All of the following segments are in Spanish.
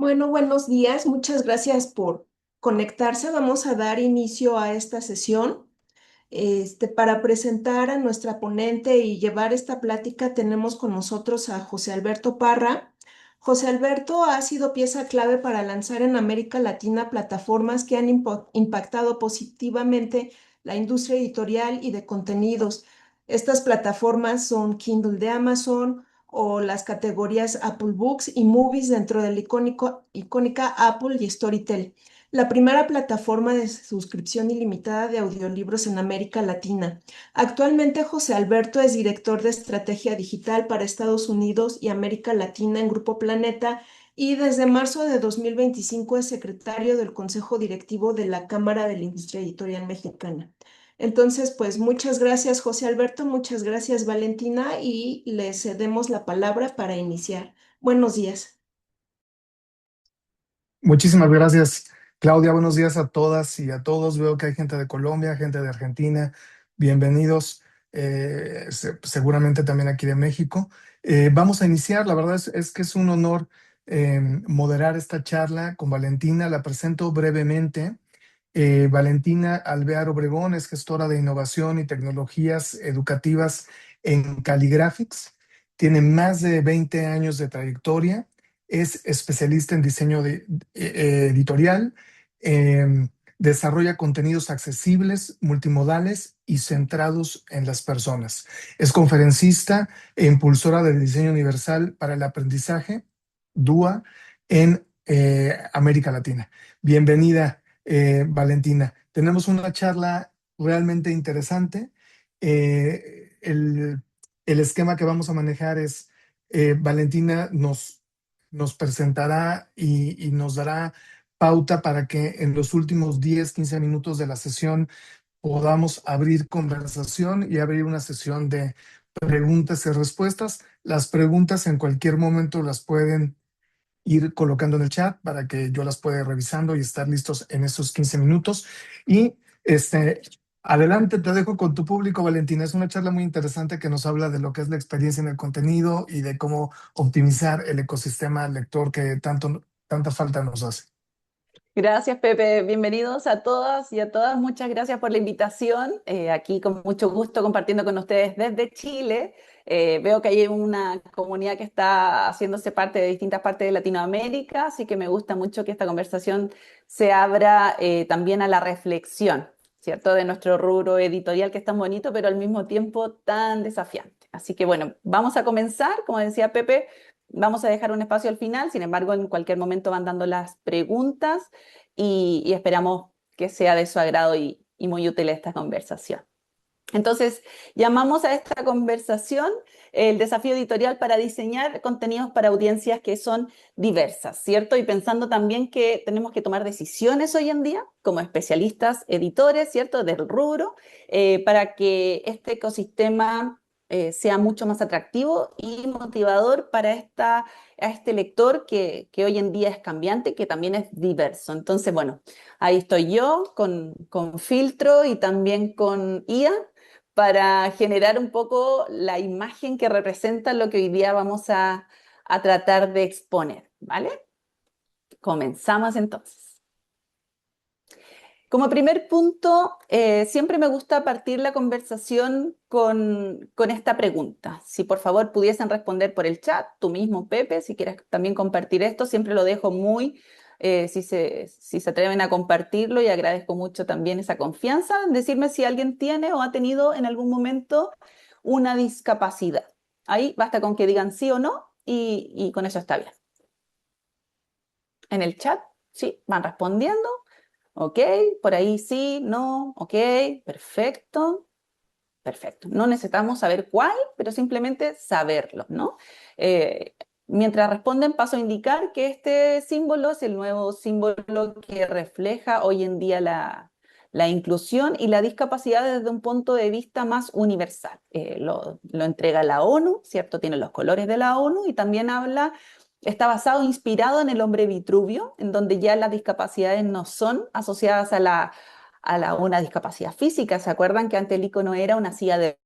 Bueno, buenos días. Muchas gracias por conectarse. Vamos a dar inicio a esta sesión. Para presentar a nuestra ponente y llevar esta plática, tenemos con nosotros a José Alberto Parra. José Alberto ha sido pieza clave para lanzar en América Latina plataformas que han impactado positivamente la industria editorial y de contenidos. Estas plataformas son Kindle de Amazon o las categorías Apple Books y Movies dentro de la icónica Apple y Storytel, la primera plataforma de suscripción ilimitada de audiolibros en América Latina. Actualmente, José Alberto es director de estrategia digital para Estados Unidos y América Latina en Grupo Planeta y desde marzo de 2025 es secretario del Consejo Directivo de la Cámara de la Industria Editorial Mexicana. Entonces, pues muchas gracias, José Alberto, muchas gracias, Valentina, y le cedemos la palabra para iniciar. Buenos días. Muchísimas gracias, Claudia. Buenos días a todas y a todos. Veo que hay gente de Colombia, gente de Argentina. Bienvenidos. Seguramente también aquí de México. Vamos a iniciar. La verdad es que es un honor moderar esta charla con Valentina. La presento brevemente. Valentina Alvear Obregón es gestora de innovación y tecnologías educativas en Caligraphics. Tiene más de 20 años de trayectoria. Es especialista en diseño editorial. Desarrolla contenidos accesibles, multimodales y centrados en las personas. Es conferencista e impulsora del diseño universal para el aprendizaje, DUA, en América Latina. Bienvenida, Valentina. Tenemos una charla realmente interesante. El esquema que vamos a manejar es, Valentina nos presentará y nos dará pauta para que en los últimos 10, 15 minutos de la sesión podamos abrir conversación y abrir una sesión de preguntas y respuestas. Las preguntas en cualquier momento las pueden ir colocando en el chat para que yo las pueda ir revisando y estar listos en esos 15 minutos. Y adelante, te dejo con tu público, Valentina. Es una charla muy interesante que nos habla de lo que es la experiencia en el contenido y de cómo optimizar el ecosistema lector que tanta falta nos hace. Gracias, Pepe. Bienvenidos a todas y a todas. Muchas gracias por la invitación. Aquí con mucho gusto compartiendo con ustedes desde Chile. Veo que hay una comunidad que está haciéndose parte de distintas partes de Latinoamérica, así que me gusta mucho que esta conversación se abra también a la reflexión, ¿cierto? De nuestro rubro editorial que es tan bonito, pero al mismo tiempo tan desafiante. Así que bueno, vamos a comenzar. Como decía Pepe, vamos a dejar un espacio al final, sin embargo, en cualquier momento van dando las preguntas y esperamos que sea de su agrado y muy útil esta conversación. Entonces, llamamos a esta conversación el desafío editorial para diseñar contenidos para audiencias que son diversas, ¿cierto? Y pensando también que tenemos que tomar decisiones hoy en día como especialistas editores, ¿cierto? Del rubro, para que este ecosistema sea mucho más atractivo y motivador para a este lector que hoy en día es cambiante, que también es diverso. Entonces, bueno, ahí estoy yo con Filtro y también con IA para generar un poco la imagen que representa lo que hoy día vamos a tratar de exponer, ¿vale? Comenzamos entonces. Como primer punto, siempre me gusta partir la conversación con esta pregunta. Si por favor pudiesen responder por el chat, tú mismo, Pepe, si quieres también compartir esto, siempre lo dejo muy, si se atreven a compartirlo, y agradezco mucho también esa confianza en decirme si alguien tiene o ha tenido en algún momento una discapacidad. Ahí basta con que digan sí o no y con eso está bien. En el chat, sí, van respondiendo. Ok, por ahí sí, no, ok, perfecto, perfecto. No necesitamos saber cuál, pero simplemente saberlo, ¿no? Eh, Mientras responden, paso a indicar que este símbolo es el nuevo símbolo que refleja hoy en día la inclusión y la discapacidad desde un punto de vista más universal. Lo entrega la ONU, ¿cierto? Tiene los colores de la ONU y también está basado, inspirado en el hombre Vitruvio, en donde ya las discapacidades no son asociadas a una discapacidad física. ¿Se acuerdan que antes el icono era una silla de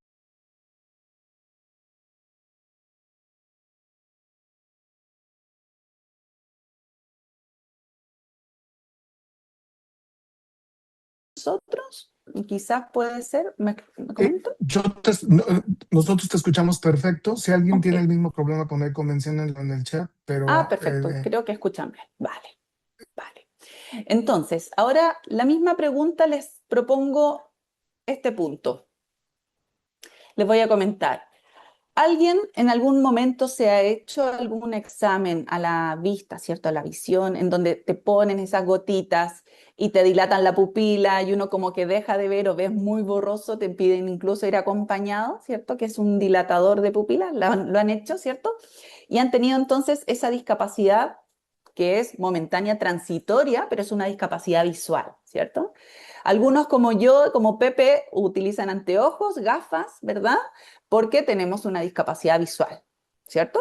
nosotros? Quizás puede ser, ¿me comento? Nosotros te escuchamos perfecto. Si alguien Ok. tiene el mismo problema con eco, menciónenlo en el chat, Ah, pero perfecto. Creo que escuchan bien. Vale, vale. Entonces, ahora la misma pregunta les propongo este punto. Les voy a comentar. ¿Alguien en algún momento se ha hecho algún examen a la vista, ¿cierto? A la visión, en donde te ponen esas gotitas y te dilatan la pupila y uno como que deja de ver o ves muy borroso, te piden incluso ir acompañado, ¿cierto? Que es un dilatador de pupilas, lo han hecho, ¿cierto? Y han tenido entonces esa discapacidad que es momentánea, transitoria, pero es una discapacidad visual, ¿cierto? Algunos como yo, como Pepe, utilizan anteojos, gafas, ¿verdad? Porque tenemos una discapacidad visual, ¿cierto?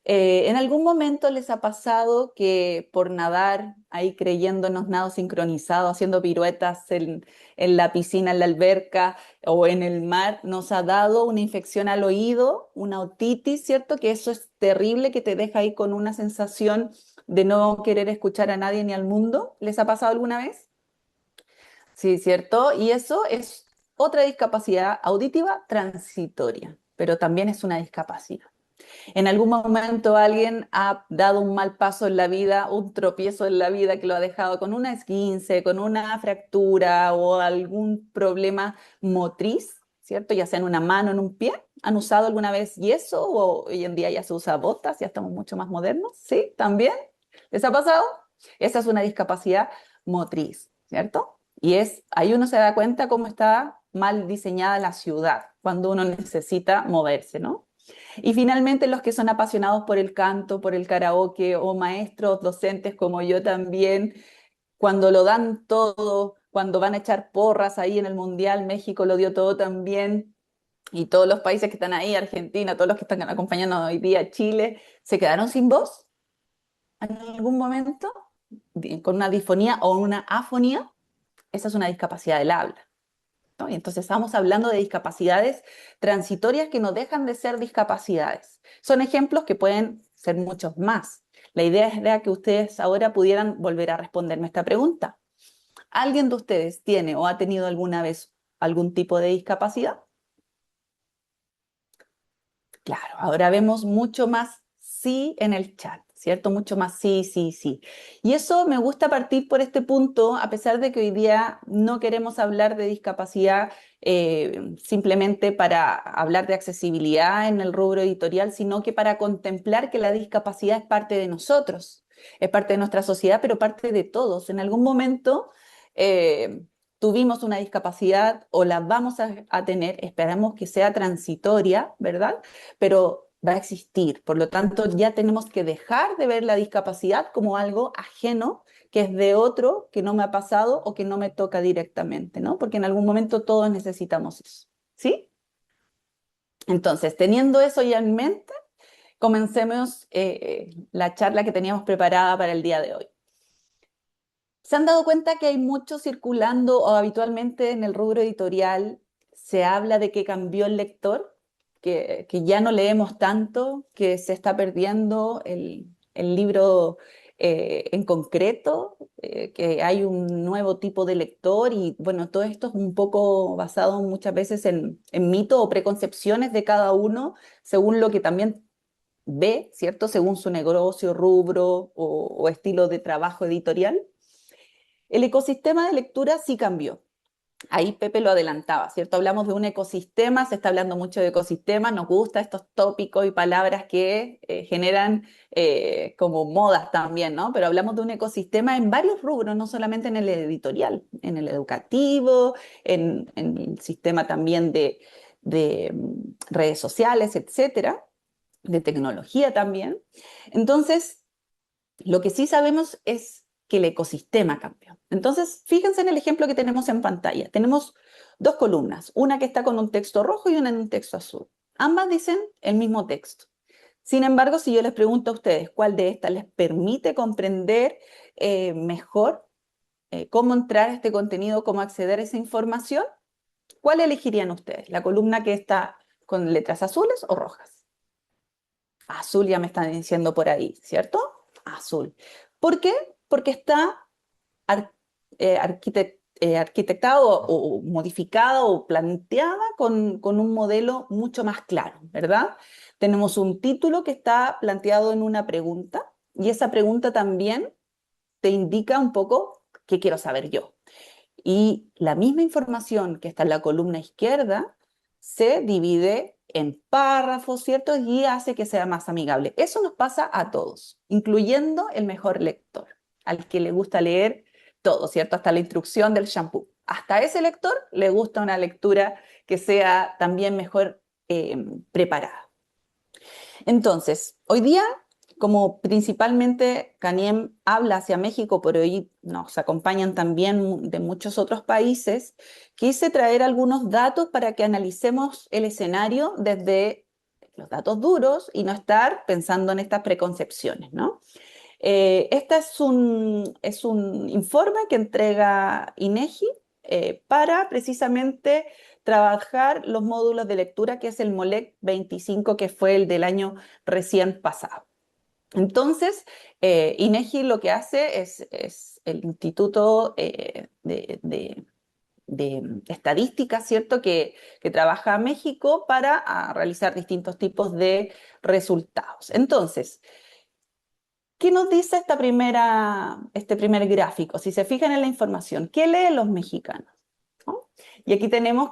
¿En algún momento les ha pasado que por nadar ahí creyéndonos nado sincronizado, haciendo piruetas en la piscina, en la alberca o en el mar, nos ha dado una infección al oído, una otitis, ¿cierto? Que eso es terrible, que te deja ahí con una sensación de no querer escuchar a nadie ni al mundo. ¿Les ha pasado alguna vez? Sí, ¿cierto? Y eso es otra discapacidad auditiva transitoria, pero también es una discapacidad. ¿En algún momento alguien ha dado un mal paso en la vida, un tropiezo en la vida que lo ha dejado con una esguince, con una fractura o algún problema motriz, ¿cierto? Ya sea en una mano, en un pie. ¿Han usado alguna vez yeso o hoy en día ya se usa botas, ya estamos mucho más modernos? ¿Sí? ¿También? ¿Les ha pasado? Esa es una discapacidad motriz, ¿cierto? Y ahí uno se da cuenta cómo está mal diseñada la ciudad cuando uno necesita moverse, ¿no? Y finalmente los que son apasionados por el canto, por el karaoke o maestros, docentes como yo también, cuando lo dan todo, cuando van a echar porras ahí en el Mundial, México lo dio todo también, y todos los países que están ahí, Argentina, todos los que están acompañando hoy día, Chile, se quedaron sin voz en algún momento, con una disfonía o una afonía. Esa es una discapacidad del habla, ¿no? Y entonces estamos hablando de discapacidades transitorias que no dejan de ser discapacidades. Son ejemplos que pueden ser muchos más. La idea es que ustedes ahora pudieran volver a responderme esta pregunta. ¿Alguien de ustedes tiene o ha tenido alguna vez algún tipo de discapacidad? Claro, ahora vemos mucho más sí en el chat, ¿cierto? Mucho más sí, sí, sí. Y eso me gusta partir por este punto, a pesar de que hoy día no queremos hablar de discapacidad simplemente para hablar de accesibilidad en el rubro editorial, sino que para contemplar que la discapacidad es parte de nosotros, es parte de nuestra sociedad, pero parte de todos. En algún momento tuvimos una discapacidad o la vamos a tener, esperamos que sea transitoria, ¿verdad? Pero va a existir. Por lo tanto, ya tenemos que dejar de ver la discapacidad como algo ajeno, que es de otro, que no me ha pasado o que no me toca directamente, ¿no? Porque en algún momento todos necesitamos eso, ¿sí? Entonces, teniendo eso ya en mente, comencemos la charla que teníamos preparada para el día de hoy. ¿Se han dado cuenta que hay mucho circulando o habitualmente en el rubro editorial se habla de que cambió el lector, que ya no leemos tanto, que se está perdiendo el libro en concreto, que hay un nuevo tipo de lector y bueno, todo esto es un poco basado muchas veces en mitos o preconcepciones de cada uno según lo que también ve, ¿cierto? Según su negocio, rubro o estilo de trabajo editorial. El ecosistema de lectura sí cambió. Ahí Pepe lo adelantaba, ¿cierto? Hablamos de un ecosistema, se está hablando mucho de ecosistemas, nos gustan estos tópicos y palabras que generan como modas también, ¿no? Pero hablamos de un ecosistema en varios rubros, no solamente en el editorial, en el educativo, en el sistema también de redes sociales, etcétera, de tecnología también. Entonces, lo que sí sabemos es que el ecosistema cambió. Entonces, fíjense en el ejemplo que tenemos en pantalla. Tenemos dos columnas, una que está con un texto rojo y una en un texto azul. Ambas dicen el mismo texto. Sin embargo, si yo les pregunto a ustedes cuál de estas les permite comprender mejor cómo entrar a este contenido, cómo acceder a esa información, ¿cuál elegirían ustedes? ¿La columna que está con letras azules o rojas? Azul ya me están diciendo por ahí, ¿cierto? Azul. ¿Por qué? Porque está ar arquitectada o modificada o planteada con un modelo mucho más claro, ¿verdad? Tenemos un título que está planteado en una pregunta y esa pregunta también te indica un poco qué quiero saber yo. Y la misma información que está en la columna izquierda se divide en párrafos, ¿cierto? Y hace que sea más amigable. Eso nos pasa a todos, incluyendo el mejor lector, al que le gusta leer todo, ¿cierto? Hasta la instrucción del shampoo. Hasta ese lector le gusta una lectura que sea también mejor preparada. Entonces, hoy día, como principalmente Caniem habla hacia México, pero hoy nos acompañan también de muchos otros países, quise traer algunos datos para que analicemos el escenario desde los datos duros y no estar pensando en estas preconcepciones, ¿no? Este es un informe que entrega INEGI para precisamente trabajar los módulos de lectura, que es el MOLEC 25, que fue el del año recién pasado. Entonces, INEGI lo que hace es el Instituto de Estadística, ¿cierto?, que trabaja a México para realizar distintos tipos de resultados. Entonces, ¿qué nos dice este primer gráfico? Si se fijan en la información, ¿qué leen los mexicanos? ¿No? Y aquí tenemos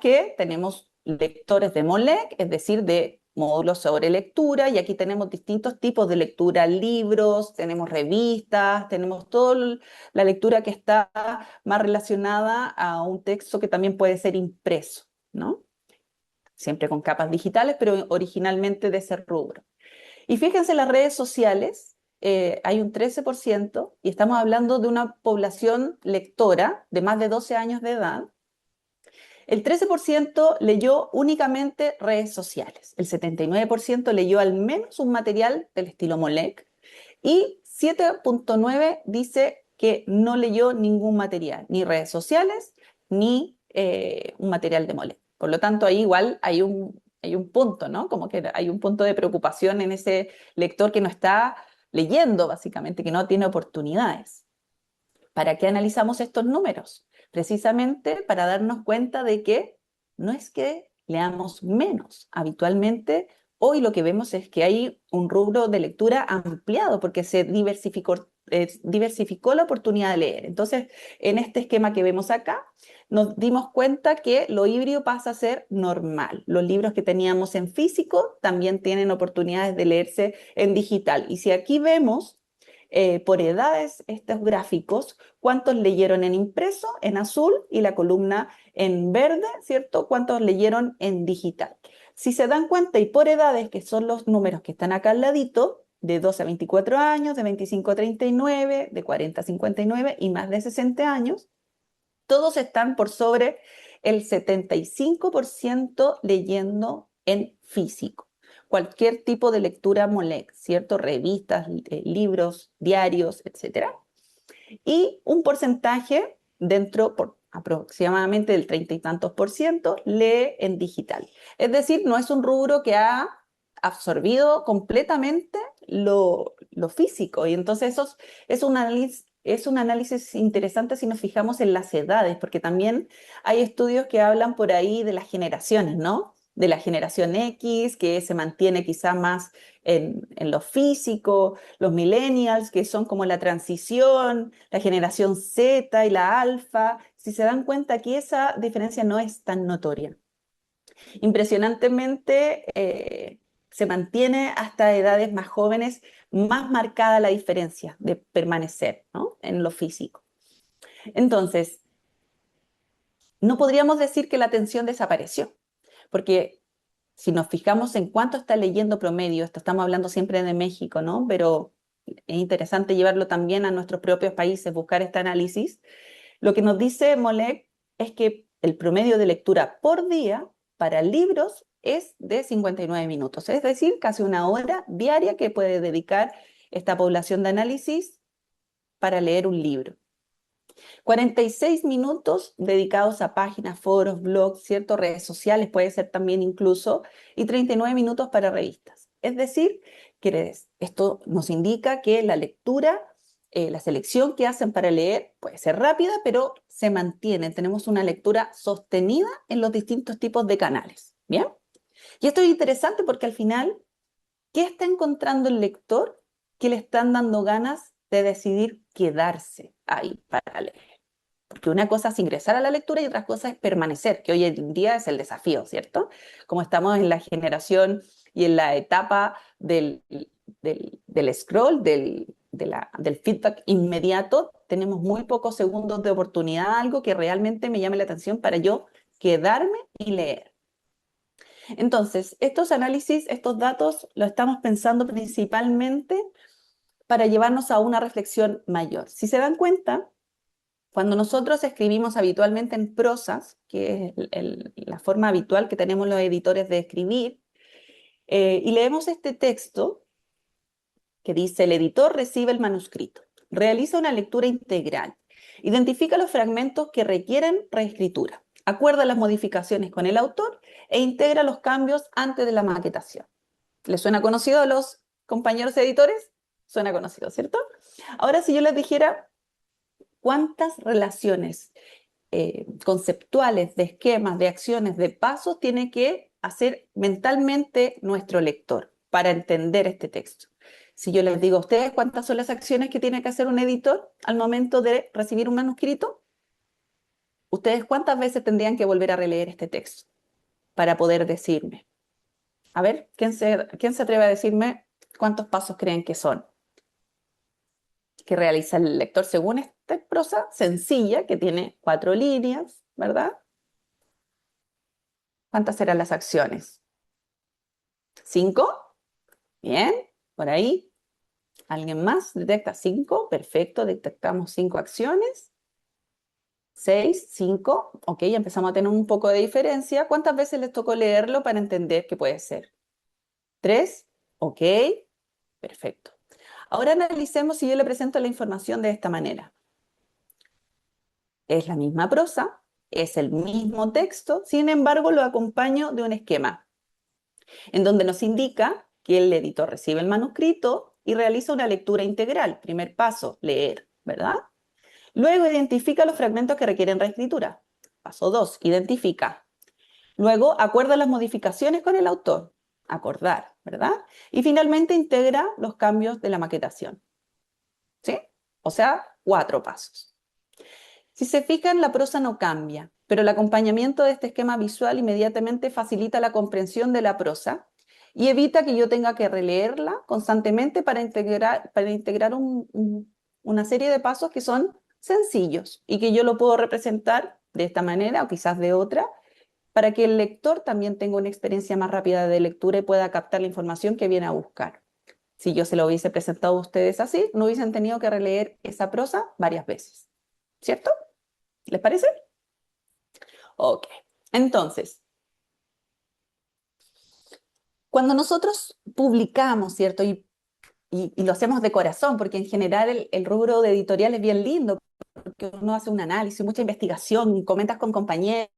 lectores de MOLEC, es decir, de módulos sobre lectura, y aquí tenemos distintos tipos de lectura, libros, tenemos revistas, tenemos toda la lectura que está más relacionada a un texto que también puede ser impreso, ¿no? Siempre con capas digitales, pero originalmente de ese rubro. Y fíjense, las redes sociales, hay un 13% y estamos hablando de una población lectora de más de 12 años de edad. El 13% leyó únicamente redes sociales, el 79% leyó al menos un material del estilo MOLEC y 7,9% dice que no leyó ningún material, ni redes sociales, ni un material de MOLEC. Por lo tanto, ahí igual hay un punto, ¿no? Como que hay un punto de preocupación en ese lector que no está leyendo, básicamente, que no tiene oportunidades. ¿Para qué analizamos estos números? Precisamente para darnos cuenta de que no es que leamos menos. Habitualmente, hoy lo que vemos es que hay un rubro de lectura ampliado porque se diversificó la oportunidad de leer. Entonces, en este esquema que vemos acá, nos dimos cuenta que lo híbrido pasa a ser normal. Los libros que teníamos en físico también tienen oportunidades de leerse en digital. Y si aquí vemos por edades estos gráficos, cuántos leyeron en impreso, en azul, y la columna en verde, ¿cierto? Cuántos leyeron en digital. Si se dan cuenta, y por edades, que son los números que están acá al ladito, de 12 a 24 años, de 25 a 39, de 40 a 59 y más de 60 años, todos están por sobre el 75% leyendo en físico. Cualquier tipo de lectura MOLEC, ¿cierto? Revistas, libros, diarios, etc. Y un porcentaje dentro, por aproximadamente del 30 y tantos por ciento, lee en digital. Es decir, no es un rubro que ha absorbido completamente lo físico. Y entonces eso es un análisis interesante si nos fijamos en las edades, porque también hay estudios que hablan por ahí de las generaciones, ¿no? De la generación X, que se mantiene quizá más en lo físico, los millennials, que son como la transición, la generación Z y la alfa. Si se dan cuenta, aquí esa diferencia no es tan notoria. Impresionantemente, se mantiene hasta edades más jóvenes más marcada la diferencia de permanecer, ¿no?, en lo físico. Entonces, no podríamos decir que la atención desapareció, porque si nos fijamos en cuánto está leyendo promedio, esto estamos hablando siempre de México, ¿no? Pero es interesante llevarlo también a nuestros propios países, buscar este análisis. Lo que nos dice MOLEC es que el promedio de lectura por día para libros es de 59 minutos, es decir, casi una hora diaria que puede dedicar esta población de análisis para leer un libro. 46 minutos dedicados a páginas, foros, blogs, ¿cierto? Redes sociales, puede ser también incluso, y 39 minutos para revistas. Es decir, esto nos indica que la lectura la selección que hacen para leer puede ser rápida, pero se mantiene. Tenemos una lectura sostenida en los distintos tipos de canales. ¿Bien? Y esto es interesante porque al final, ¿qué está encontrando el lector que le están dando ganas de decidir quedarse ahí para leer? Porque una cosa es ingresar a la lectura y otra cosa es permanecer, que hoy en día es el desafío, ¿cierto? Como estamos en la generación y en la etapa del scroll, del feedback inmediato, tenemos muy pocos segundos de oportunidad, algo que realmente me llame la atención para yo quedarme y leer. Entonces, estos análisis, estos datos, los estamos pensando principalmente para llevarnos a una reflexión mayor. Si se dan cuenta, cuando nosotros escribimos habitualmente en prosas, que es la forma habitual que tenemos los editores de escribir, y leemos este texto que dice: el editor recibe el manuscrito, realiza una lectura integral, identifica los fragmentos que requieren reescritura, acuerda las modificaciones con el autor e integra los cambios antes de la maquetación. ¿Les suena conocido a los compañeros editores? Suena conocido, ¿cierto? Ahora, si yo les dijera cuántas relaciones conceptuales, de esquemas, de acciones, de pasos tiene que hacer mentalmente nuestro lector para entender este texto. Si yo les digo a ustedes cuántas son las acciones que tiene que hacer un editor al momento de recibir un manuscrito, ¿ustedes cuántas veces tendrían que volver a releer este texto para poder decirme? A ver, ¿quién se atreve a decirme cuántos pasos creen que son? Que realiza el lector según esta prosa sencilla que tiene 4 líneas, ¿verdad? ¿Cuántas serán las acciones? ¿5? Bien, por ahí. ¿Alguien más detecta 5? Perfecto, detectamos 5 acciones. 6, 5. Ok, ya empezamos a tener un poco de diferencia. ¿Cuántas veces les tocó leerlo para entender qué puede ser? 3. Ok, perfecto. Ahora analicemos si yo le presento la información de esta manera. Es la misma prosa, es el mismo texto, sin embargo lo acompaño de un esquema en donde nos indica que el editor recibe el manuscrito y realiza una lectura integral. Primer paso, leer, ¿verdad? Luego identifica los fragmentos que requieren reescritura. Paso 2, identifica. Luego acuerda las modificaciones con el autor. Acordar, ¿verdad? Y finalmente integra los cambios de la maquetación. ¿Sí? O sea, 4 pasos. Si se fijan, la prosa no cambia, pero el acompañamiento de este esquema visual inmediatamente facilita la comprensión de la prosa y evita que yo tenga que releerla constantemente para integrar una serie de pasos que son sencillos y que yo lo puedo representar de esta manera o quizás de otra, para que el lector también tenga una experiencia más rápida de lectura y pueda captar la información que viene a buscar. Si yo se lo hubiese presentado a ustedes así, no hubiesen tenido que releer esa prosa varias veces, ¿cierto? ¿Les parece? Ok. Entonces, cuando nosotros publicamos, ¿cierto? Y lo hacemos de corazón, porque en general el rubro de editorial es bien lindo, porque uno hace un análisis, mucha investigación, comentas con compañeros,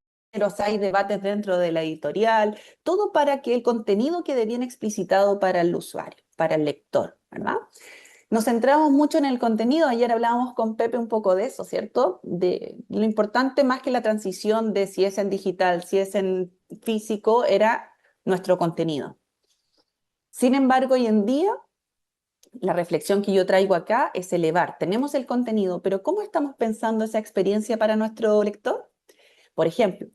hay debates dentro de la editorial, todo para que el contenido quede bien explicitado para el usuario, para el lector, ¿verdad? Nos centramos mucho en el contenido. Ayer hablábamos con Pepe un poco de eso, ¿cierto? De lo importante más que la transición de si es en digital, si es en físico, era nuestro contenido. Sin embargo, hoy en día, la reflexión que yo traigo acá es elevar. Tenemos el contenido, pero ¿cómo estamos pensando esa experiencia para nuestro lector? Por ejemplo,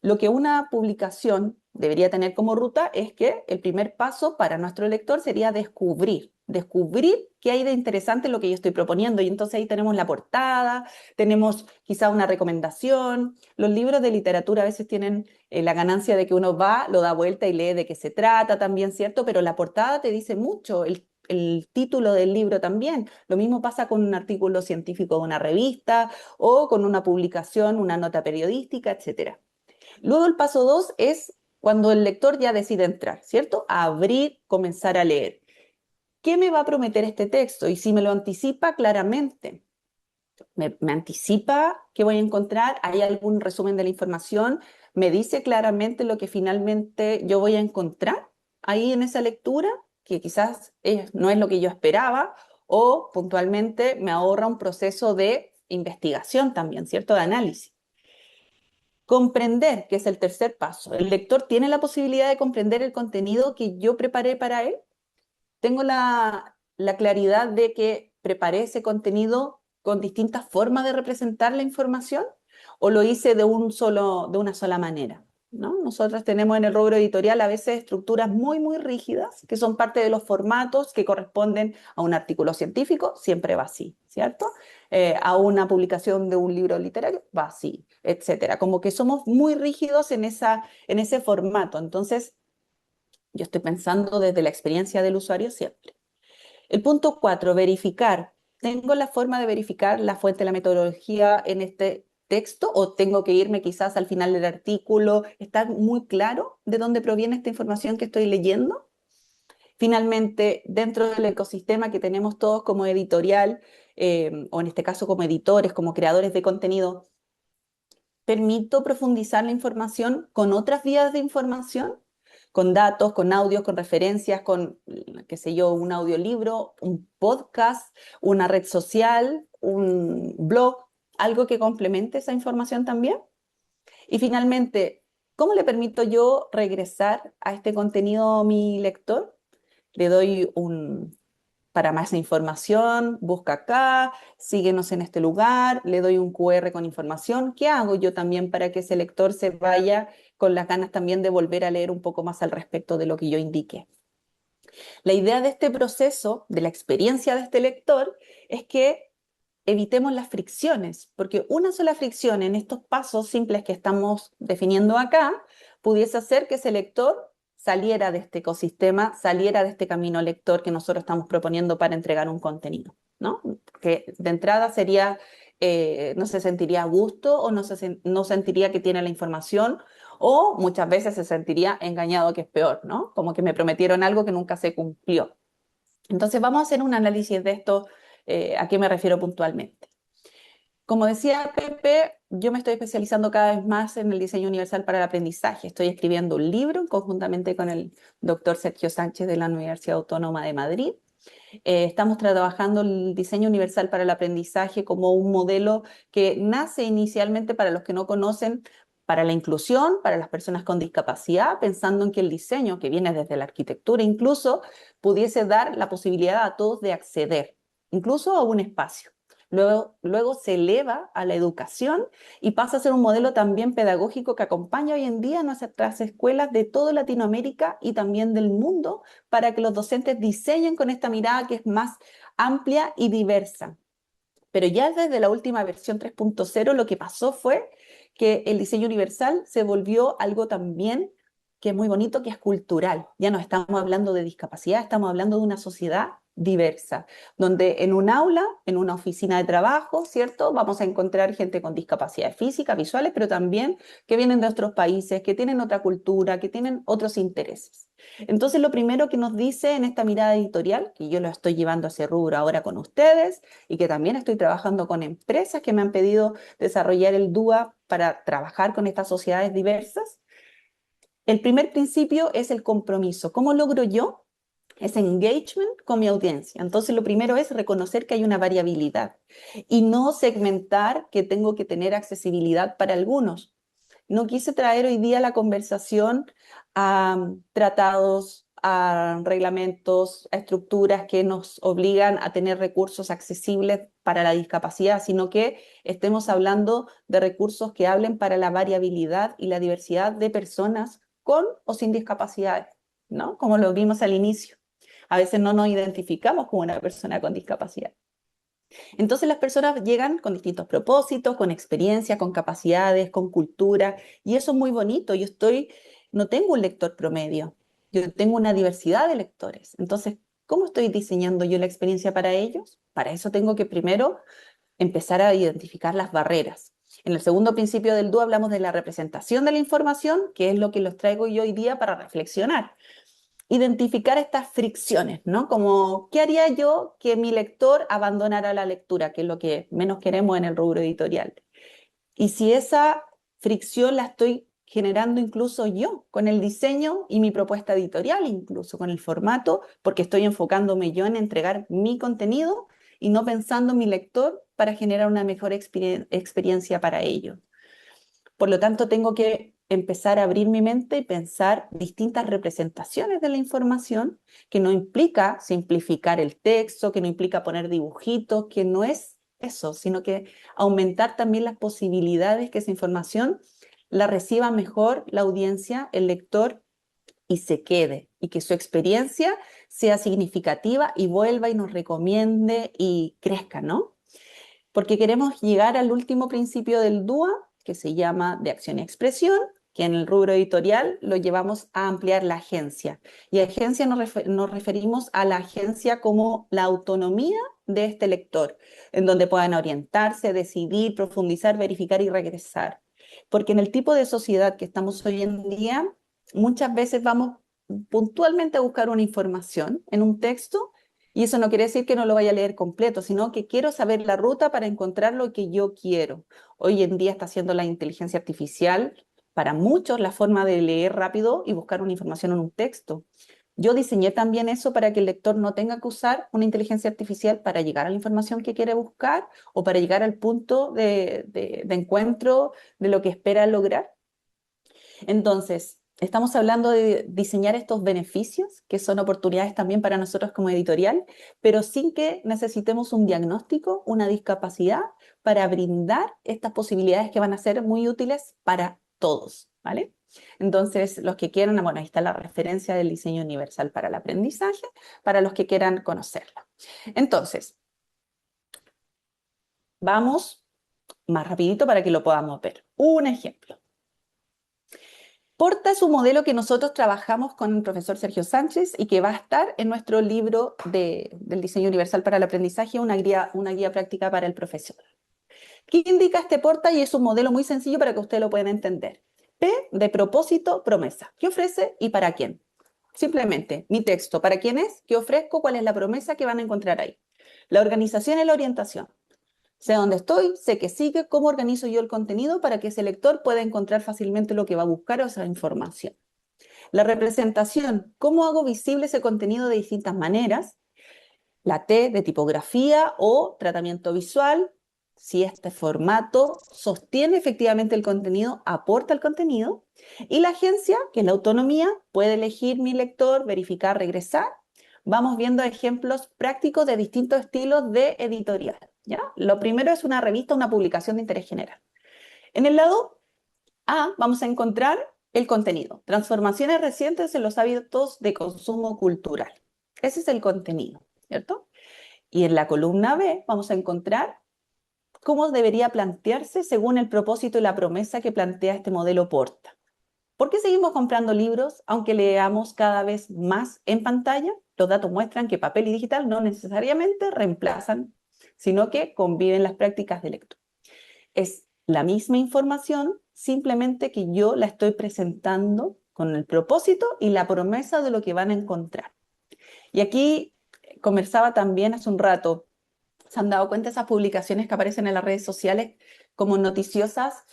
lo que una publicación debería tener como ruta es que el primer paso para nuestro lector sería descubrir qué hay de interesante en lo que yo estoy proponiendo. Y entonces ahí tenemos la portada, tenemos quizá una recomendación. Los libros de literatura a veces tienen la ganancia de que uno va, lo da vuelta y lee de qué se trata también, ¿cierto? Pero la portada te dice mucho, el título del libro también. Lo mismo pasa con un artículo científico de una revista o con una publicación, una nota periodística, etcétera. Luego el paso 2 es cuando el lector ya decide entrar, ¿cierto? Abrir, comenzar a leer. ¿Qué me va a prometer este texto? Y si me lo anticipa claramente, me anticipa qué voy a encontrar, hay algún resumen de la información, me dice claramente lo que finalmente yo voy a encontrar ahí en esa lectura, que quizás no es lo que yo esperaba, o puntualmente me ahorra un proceso de investigación también, ¿cierto? De análisis. Comprender, que es el tercer paso. El lector tiene la posibilidad de comprender el contenido que yo preparé para él. Tengo la claridad de que preparé ese contenido con distintas formas de representar la información o lo hice de una sola manera, ¿no? Nosotros tenemos en el rubro editorial a veces estructuras muy rígidas que son parte de los formatos que corresponden a un artículo científico, siempre va así, ¿cierto? A una publicación de un libro literario, va así, etcétera. Como que somos muy rígidos en ese formato. Entonces, yo estoy pensando desde la experiencia del usuario siempre. El punto 4, verificar. ¿Tengo la forma de verificar la fuente de la metodología en este texto o tengo que irme quizás al final del artículo? ¿Está muy claro de dónde proviene esta información que estoy leyendo? Finalmente, dentro del ecosistema que tenemos todos como editorial, o en este caso como editores, como creadores de contenido, ¿permito profundizar la información con otras vías de información? Con datos, con audios, con referencias, con, qué sé yo, un audiolibro, un podcast, una red social, un blog, algo que complemente esa información también. Y finalmente, ¿cómo le permito yo regresar a este contenido a mi lector? Le doy para más información, busca acá, síguenos en este lugar, le doy un QR con información. ¿Qué hago yo también para que ese lector se vaya con las ganas también de volver a leer un poco más al respecto de lo que yo indiqué? La idea de este proceso, de la experiencia de este lector, es que evitemos las fricciones, porque una sola fricción en estos pasos simples que estamos definiendo acá pudiese hacer que ese lector saliera de este ecosistema, saliera de este camino lector que nosotros estamos proponiendo para entregar un contenido, ¿no? Que de entrada sería, no se sentiría a gusto o no sentiría que tiene la información o muchas veces se sentiría engañado, que es peor, ¿no? Como que me prometieron algo que nunca se cumplió. Entonces vamos a hacer un análisis de esto, a qué me refiero puntualmente. Como decía Pepe, yo me estoy especializando cada vez más en el diseño universal para el aprendizaje. Estoy escribiendo un libro conjuntamente con el doctor Sergio Sánchez de la Universidad Autónoma de Madrid. Estamos trabajando el diseño universal para el aprendizaje como un modelo que nace inicialmente, para los que no conocen, para la inclusión, para las personas con discapacidad, pensando en que el diseño, que viene desde la arquitectura incluso, pudiese dar la posibilidad a todos de acceder, incluso a un espacio. Luego se eleva a la educación y pasa a ser un modelo también pedagógico que acompaña hoy en día a nuestras escuelas de toda Latinoamérica y también del mundo, para que los docentes diseñen con esta mirada que es más amplia y diversa. Pero ya desde la última versión 3.0 lo que pasó fue que el diseño universal se volvió algo también que es muy bonito, que es cultural. Ya no estamos hablando de discapacidad, estamos hablando de una sociedad diversa, donde en un aula, en una oficina de trabajo, ¿cierto? Vamos a encontrar gente con discapacidades físicas, visuales, pero también que vienen de otros países, que tienen otra cultura, que tienen otros intereses. Entonces, lo primero que nos dice en esta mirada editorial, que yo lo estoy llevando a ese rubro ahora con ustedes y que también estoy trabajando con empresas que me han pedido desarrollar el DUA para trabajar con estas sociedades diversas, el primer principio es el compromiso. ¿Cómo logro yo ese engagement con mi audiencia? Entonces, lo primero es reconocer que hay una variabilidad y no segmentar que tengo que tener accesibilidad para algunos. No quise traer hoy día la conversación a tratados, a reglamentos, a estructuras que nos obligan a tener recursos accesibles para la discapacidad, sino que estemos hablando de recursos que hablen para la variabilidad y la diversidad de personas con o sin discapacidades, ¿no? Como lo vimos al inicio. A veces no nos identificamos como una persona con discapacidad. Entonces las personas llegan con distintos propósitos, con experiencia, con capacidades, con cultura, y eso es muy bonito. No tengo un lector promedio, yo tengo una diversidad de lectores. Entonces, ¿cómo estoy diseñando yo la experiencia para ellos? Para eso tengo que primero empezar a identificar las barreras. En el segundo principio del DUA hablamos de la representación de la información, que es lo que los traigo yo hoy día para reflexionar. Identificar estas fricciones, ¿no? Como, ¿qué haría yo que mi lector abandonara la lectura? Que es lo que menos queremos en el rubro editorial. Y si esa fricción la estoy generando incluso yo, con el diseño y mi propuesta editorial, incluso con el formato, porque estoy enfocándome yo en entregar mi contenido y no pensando en mi lector para generar una mejor experiencia para ellos. Por lo tanto, tengo que empezar a abrir mi mente y pensar distintas representaciones de la información, que no implica simplificar el texto, que no implica poner dibujitos, que no es eso, sino que aumentar también las posibilidades que esa información la reciba mejor la audiencia, el lector, y se quede, y que su experiencia sea significativa y vuelva y nos recomiende y crezca, ¿no? Porque queremos llegar al último principio del DUA, que se llama de acción y expresión, que en el rubro editorial lo llevamos a ampliar la agencia. Y agencia nos referimos a la agencia como la autonomía de este lector, en donde puedan orientarse, decidir, profundizar, verificar y regresar. Porque en el tipo de sociedad que estamos hoy en día, muchas veces vamos puntualmente a buscar una información en un texto, y eso no quiere decir que no lo vaya a leer completo, sino que quiero saber la ruta para encontrar lo que yo quiero. Hoy en día está haciendo la inteligencia artificial para muchos la forma de leer rápido y buscar una información en un texto. Yo diseñé también eso para que el lector no tenga que usar una inteligencia artificial para llegar a la información que quiere buscar o para llegar al punto de encuentro de lo que espera lograr. Entonces, estamos hablando de diseñar estos beneficios, que son oportunidades también para nosotros como editorial, pero sin que necesitemos un diagnóstico, una discapacidad, para brindar estas posibilidades que van a ser muy útiles para todos, ¿vale? Entonces, los que quieran, bueno, ahí está la referencia del diseño universal para el aprendizaje, para los que quieran conocerla. Entonces, vamos más rapidito para que lo podamos ver. Un ejemplo. Porta es un modelo que nosotros trabajamos con el profesor Sergio Sánchez y que va a estar en nuestro libro del diseño universal para el aprendizaje, una guía práctica para el profesor. ¿Qué indica este porta? Y es un modelo muy sencillo para que ustedes lo puedan entender. P de propósito, promesa. ¿Qué ofrece y para quién? Simplemente, mi texto, ¿para quién es? ¿Qué ofrezco? ¿Cuál es la promesa que van a encontrar ahí? La organización y la orientación. Sé dónde estoy, sé qué sigue, cómo organizo yo el contenido para que ese lector pueda encontrar fácilmente lo que va a buscar o esa información. La representación, cómo hago visible ese contenido de distintas maneras. La T de tipografía o tratamiento visual, si este formato sostiene efectivamente el contenido, aporta el contenido. Y la agencia, que es la autonomía, puede elegir mi lector, verificar, regresar. Vamos viendo ejemplos prácticos de distintos estilos de editorial, ¿ya? Lo primero es una revista, una publicación de interés general. En el lado A vamos a encontrar el contenido, transformaciones recientes en los hábitos de consumo cultural. Ese es el contenido, ¿cierto? Y en la columna B vamos a encontrar cómo debería plantearse según el propósito y la promesa que plantea este modelo Porta. ¿Por qué seguimos comprando libros aunque leamos cada vez más en pantalla? Los datos muestran que papel y digital no necesariamente reemplazan, sino que conviven las prácticas de lectura. Es la misma información, simplemente que yo la estoy presentando con el propósito y la promesa de lo que van a encontrar. Y aquí conversaba también hace un rato, ¿se han dado cuenta de esas publicaciones que aparecen en las redes sociales como noticiosas?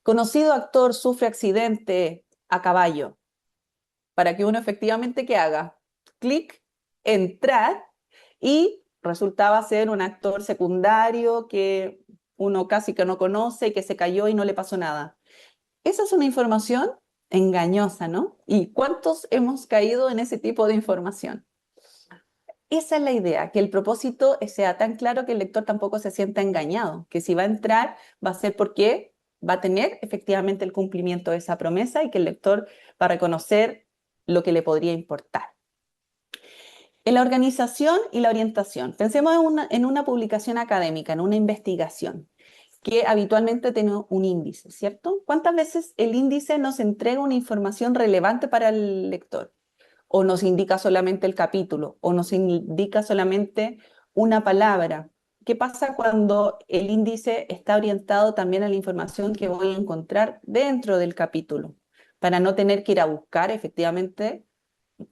Conocido actor sufre accidente a caballo. Para que uno efectivamente, ¿qué haga? Clic, entrar, y resultaba ser un actor secundario que uno casi que no conoce y que se cayó y no le pasó nada. Esa es una información engañosa, ¿no? ¿Y cuántos hemos caído en ese tipo de información? Esa es la idea, que el propósito sea tan claro que el lector tampoco se sienta engañado, que si va a entrar va a ser porque va a tener efectivamente el cumplimiento de esa promesa y que el lector va a reconocer lo que le podría importar. En la organización y la orientación, pensemos en una publicación académica, en una investigación, que habitualmente tiene un índice, ¿cierto? ¿Cuántas veces el índice nos entrega una información relevante para el lector? O nos indica solamente el capítulo, o nos indica solamente una palabra. ¿Qué pasa cuando el índice está orientado también a la información que voy a encontrar dentro del capítulo? Para no tener que ir a buscar efectivamente,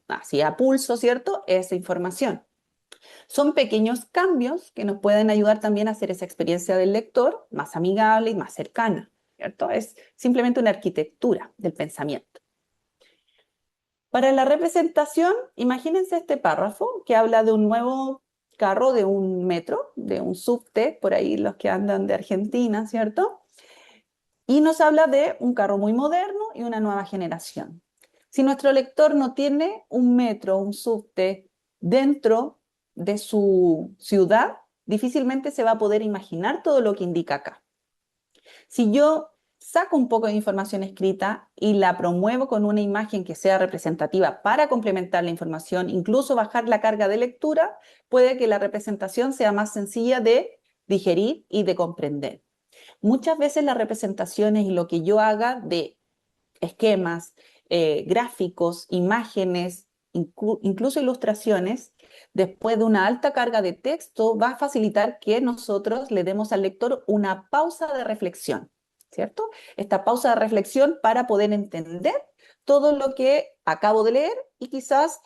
así a pulso, ¿cierto?, esa información. Son pequeños cambios que nos pueden ayudar también a hacer esa experiencia del lector más amigable y más cercana. ¿cierto? Es simplemente una arquitectura del pensamiento. Para la representación, imagínense este párrafo que habla de un nuevo carro de un metro, de un subte, por ahí los que andan de Argentina, ¿cierto? Y nos habla de un carro muy moderno y una nueva generación. Si nuestro lector no tiene un metro, un subte dentro de su ciudad, difícilmente se va a poder imaginar todo lo que indica acá. Si yo saco un poco de información escrita y la promuevo con una imagen que sea representativa para complementar la información, incluso bajar la carga de lectura, puede que la representación sea más sencilla de digerir y de comprender. Muchas veces las representaciones y lo que yo haga de esquemas, gráficos, imágenes, incluso ilustraciones, después de una alta carga de texto, va a facilitar que nosotros le demos al lector una pausa de reflexión, ¿cierto? Esta pausa de reflexión para poder entender todo lo que acabo de leer y quizás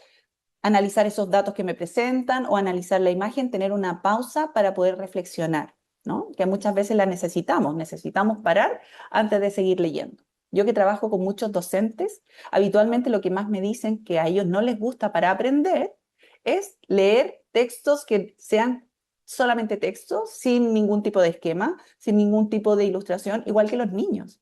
analizar esos datos que me presentan o analizar la imagen, tener una pausa para poder reflexionar, ¿no? Que muchas veces la necesitamos parar antes de seguir leyendo. Yo que trabajo con muchos docentes, habitualmente lo que más me dicen que a ellos no les gusta para aprender es leer textos que sean solamente textos, sin ningún tipo de esquema, sin ningún tipo de ilustración, igual que los niños.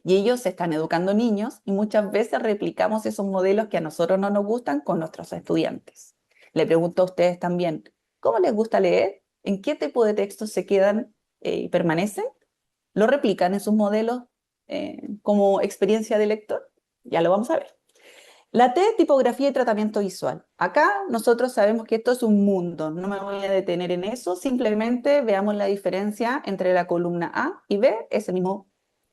Y ellos están educando niños y muchas veces replicamos esos modelos que a nosotros no nos gustan con nuestros estudiantes. Le pregunto a ustedes también, ¿cómo les gusta leer? ¿En qué tipo de textos se quedan y permanecen? ¿Lo replican en sus modelos como experiencia de lector? Ya lo vamos a ver. La T, tipografía y tratamiento visual. Acá nosotros sabemos que esto es un mundo, no me voy a detener en eso, simplemente veamos la diferencia entre la columna A y B, es el mismo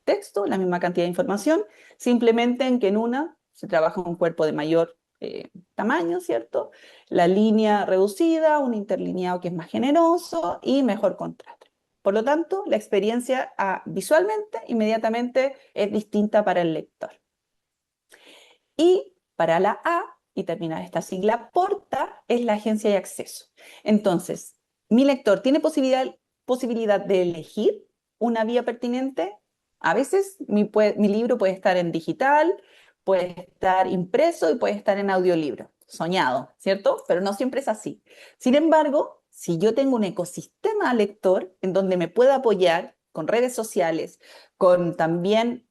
texto, la misma cantidad de información, simplemente en que en una se trabaja un cuerpo de mayor tamaño, ¿cierto? La línea reducida, un interlineado que es más generoso y mejor contraste. Por lo tanto, la experiencia visualmente, inmediatamente es distinta para el lector. Y para la A, y terminar esta sigla, porta, es la agencia de acceso. Entonces, mi lector tiene posibilidad de elegir una vía pertinente. A veces mi libro puede estar en digital, puede estar impreso y puede estar en audiolibro. Soñado, ¿cierto? Pero no siempre es así. Sin embargo, si yo tengo un ecosistema lector en donde me pueda apoyar con redes sociales, con también,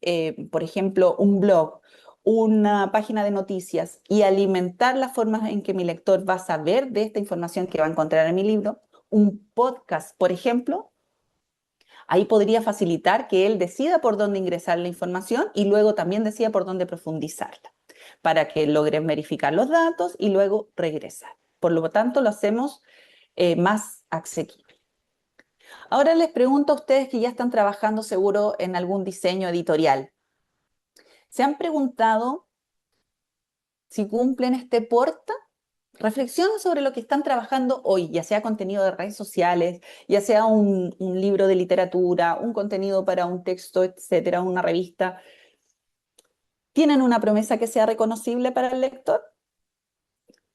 por ejemplo, un blog, una página de noticias y alimentar las formas en que mi lector va a saber de esta información que va a encontrar en mi libro, un podcast, por ejemplo, ahí podría facilitar que él decida por dónde ingresar la información y luego también decida por dónde profundizarla, para que logren verificar los datos y luego regresar. Por lo tanto, lo hacemos más asequible. Ahora les pregunto a ustedes que ya están trabajando seguro en algún diseño editorial. ¿Se han preguntado si cumplen este porta? Reflexionen sobre lo que están trabajando hoy, ya sea contenido de redes sociales, ya sea un libro de literatura, un contenido para un texto, etcétera, una revista. ¿Tienen una promesa que sea reconocible para el lector?